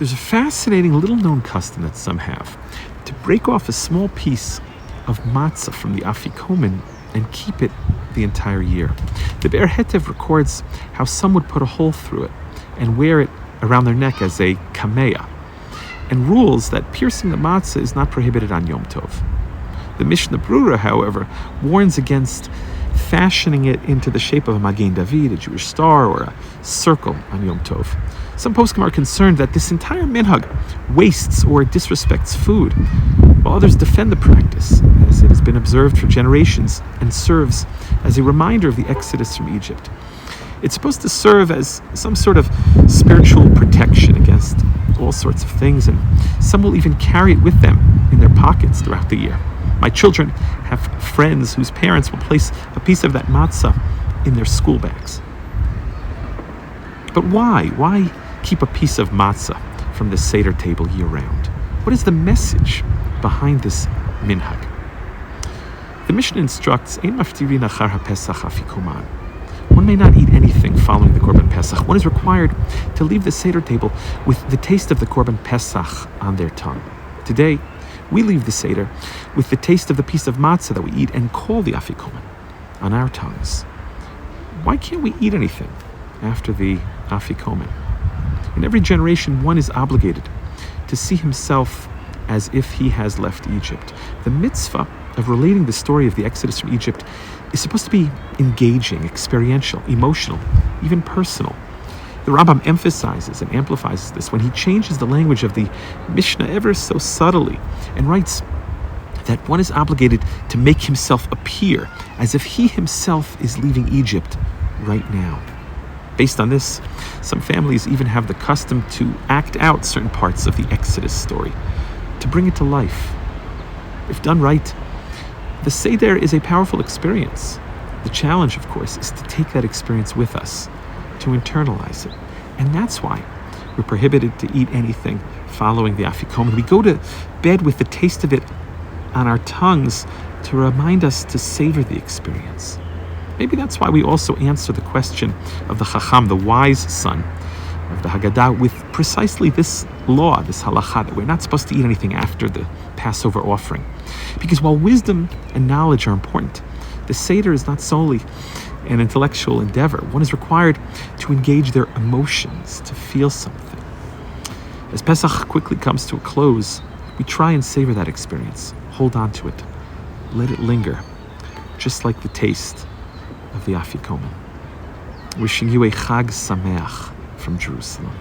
There's a fascinating little-known custom that some have to break off a small piece of matzah from the afikomen and keep it the entire year. The Be'er Hetev records how some would put a hole through it and wear it around their neck as a kameya, and rules that piercing the matzah is not prohibited on Yom Tov. The Mishnah Brura, however, warns against fashioning it into the shape of a Magen David, a Jewish star, or a circle on Yom Tov. Some poskim are concerned that this entire minhag wastes or disrespects food, while others defend the practice, as it has been observed for generations and serves as a reminder of the exodus from Egypt. It's supposed to serve as some sort of spiritual protection against all sorts of things, and some will even carry it with them in their pockets throughout the year. My children have friends whose parents will place a piece of that matzah in their school bags. But why? Why keep a piece of matzah from the Seder table year-round? What is the message behind this minhag? The Mishnah instructs, Ein maftirin achar haPesach afikoman. One may not eat anything following the Korban Pesach. One is required to leave the Seder table with the taste of the Korban Pesach on their tongue. Today, we leave the Seder with the taste of the piece of matzah that we eat and call the afikomen on our tongues. Why can't we eat anything after the afikomen? In every generation, one is obligated to see himself as if he has left Egypt. The mitzvah of relating the story of the Exodus from Egypt is supposed to be engaging, experiential, emotional, even personal. The Rambam emphasizes and amplifies this when he changes the language of the Mishnah ever so subtly and writes that one is obligated to make himself appear as if he himself is leaving Egypt right now. Based on this, some families even have the custom to act out certain parts of the Exodus story, to bring it to life. If done right, the Seder is a powerful experience. The challenge, of course, is to take that experience with us, to internalize it. And that's why we're prohibited to eat anything following the afikomen. We go to bed with the taste of it on our tongues to remind us to savor the experience. Maybe that's why we also answer the question of the Chacham, the wise son of the Haggadah, with precisely this law, this halakha, that we're not supposed to eat anything after the Passover offering. Because while wisdom and knowledge are important, the Seder is not solely an intellectual endeavor. One is required to engage their emotions, to feel something. As Pesach quickly comes to a close, we try and savor that experience. Hold on to it. Let it linger, just like the taste of the afikomen. Wishing you a Chag Sameach from Jerusalem.